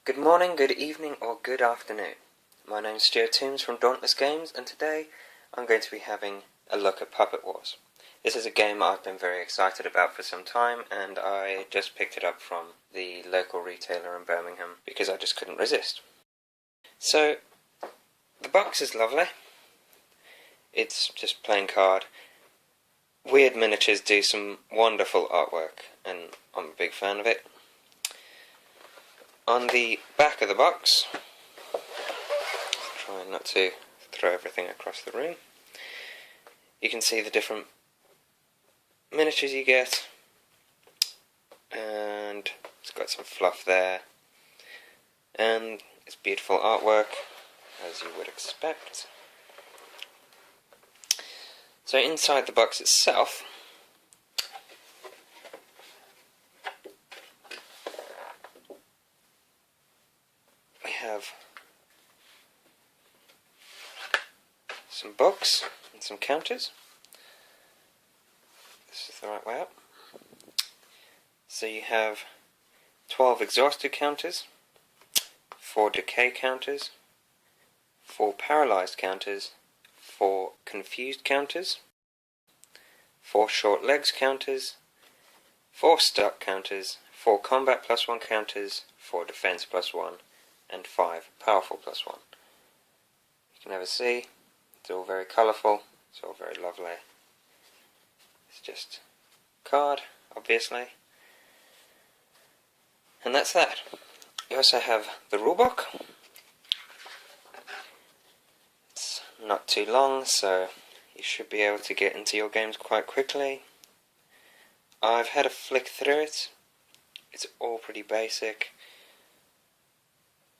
Good morning, good evening, or good afternoon. My name's Stuart Toombs from Dauntless Games, and today I'm going to be having a look at Puppet Wars. This is a game I've been very excited about for some time, and I just picked it up from the local retailer in Birmingham because I just couldn't resist. So, the box is lovely. It's just plain card. Wyrd Miniatures do some wonderful artwork, and I'm a big fan of it. On the back of the box, try not to throw everything across the room, you can see the different miniatures you get, and it's got some fluff there, and it's beautiful artwork, as you would expect. So inside the box itself, we have some books and some counters. This is the right way up. So you have 12 exhausted counters, 4 decay counters, 4 paralysed counters, 4 confused counters, 4 short legs counters, 4 stuck counters, 4 combat +1 counters, 4 defense +1, and 5 powerful +1. You can never see, it's all very colourful, it's all very lovely. It's just a card, obviously. And that's that. You also have the rulebook. It's not too long, so you should be able to get into your games quite quickly. I've had a flick through it. It's all pretty basic.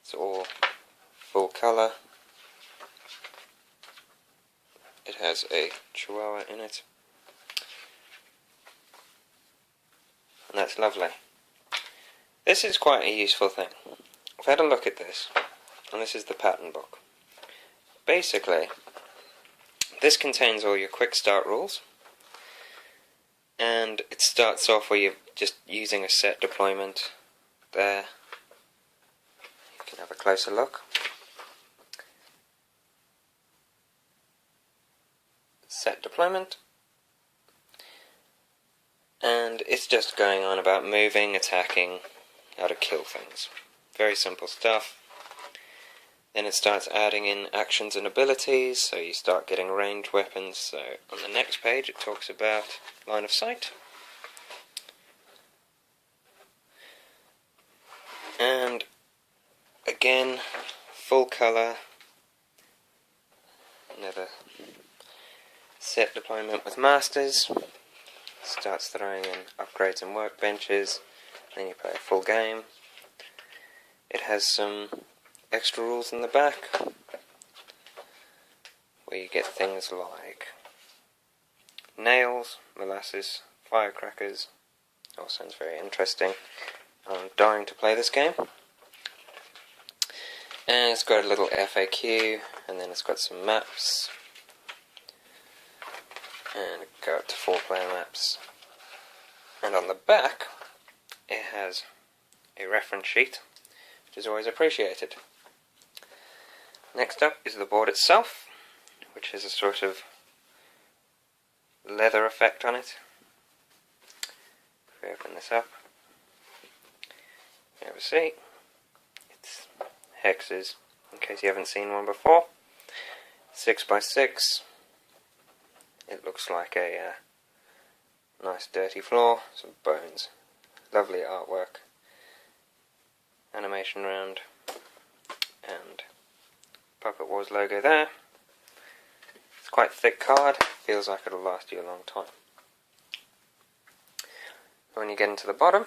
It's all full colour. It has a chihuahua in it. And that's lovely. This is quite a useful thing. I've had a look at this, and this is the pattern book. Basically, this contains all your quick start rules, and it starts off where you're just using a set deployment there. You can have a closer look. Set deployment. And it's just going on about moving, attacking, how to kill things. Very simple stuff. Then it starts adding in actions and abilities, so you start getting ranged weapons. So on the next page it talks about line of sight. And again, full colour. Another set deployment with masters. Starts throwing in upgrades and workbenches. Then you play a full game. It has some extra rules in the back, where you get things like nails, molasses, firecrackers. All sounds very interesting. I'm dying to play this game. And it's got a little FAQ, and then it's got some maps, and go up to 4-player maps. And on the back it has a reference sheet, which is always appreciated. Next up is the board itself, which has a sort of leather effect on it. If we open this up, you have a see, it's hexes, in case you haven't seen one before. 6x6. It looks like a nice dirty floor, some bones, lovely artwork, animation round, and Puppet Wars logo there. It's quite a thick card, feels like it'll last you a long time. When you get into the bottom,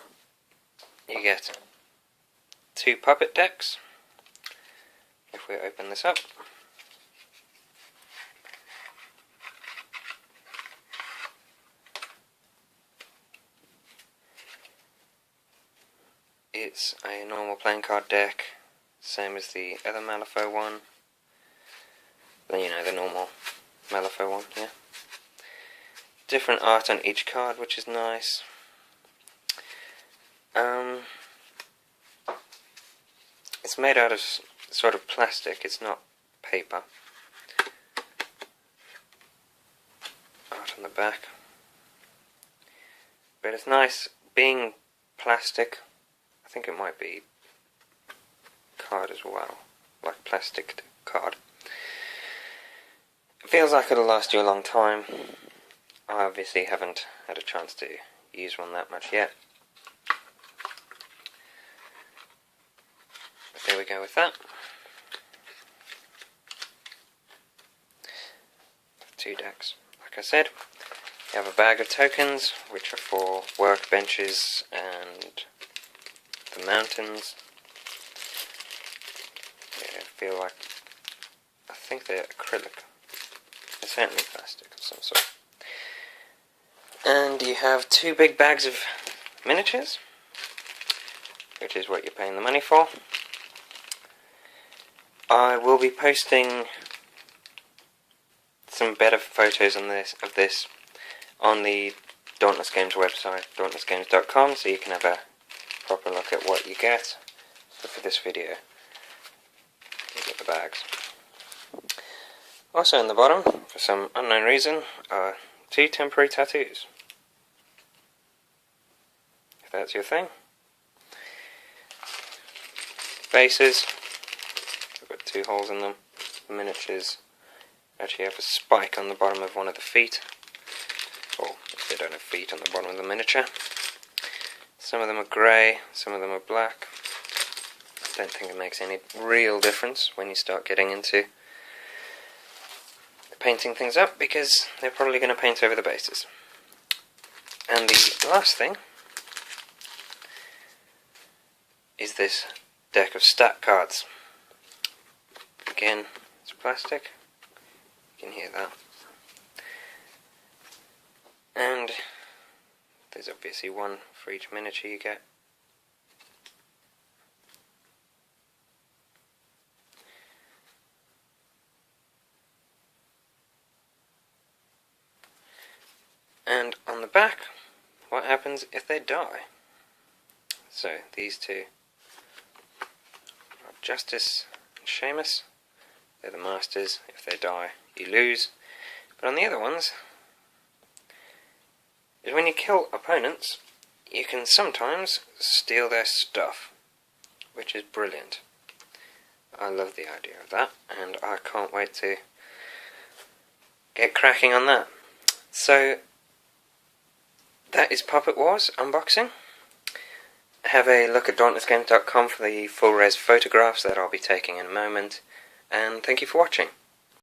you get 2 puppet decks. If we open this up, it's a normal playing card deck, same as the other Malifaux one. Then you know, the normal Malifaux one, yeah. Different art on each card, which is nice. It's made out of sort of plastic, it's not paper. Art on the back. But it's nice being plastic. I think it might be card as well, like plastic card. It feels like it'll last you a long time. I obviously haven't had a chance to use one that much yet. But there we go with that. 2 decks. Like I said, you have a bag of tokens, which are for workbenches and the mountains. Yeah, I feel like, I think they're acrylic. They're certainly plastic of some sort. And you have 2 big bags of miniatures, which is what you're paying the money for. I will be posting some better photos of this on the Dauntless Games website, dauntlessgames.com, so you can have a proper look at what you get. So for this video, you get the bags. Also in the bottom, for some unknown reason, are 2 temporary tattoos. If that's your thing. Bases. I've got 2 holes in them. The miniatures actually have a spike on the bottom of one of the feet. Or if they don't have feet, on the bottom of the miniature. Some of them are grey, some of them are black. I don't think it makes any real difference when you start getting into painting things up, because they're probably going to paint over the bases. And the last thing is this deck of stat cards. Again, it's plastic. You can hear that. And there's obviously one for each miniature you get. And on the back, what happens if they die? So these 2 are Justice and Seamus. They're the masters. If they die, you lose. But on the other ones, is when you kill opponents, you can sometimes steal their stuff, which is brilliant. I love the idea of that, and I can't wait to get cracking on that. So that is Puppet Wars unboxing. Have a look at dauntlessgames.com for the full res photographs that I'll be taking in a moment, and thank you for watching.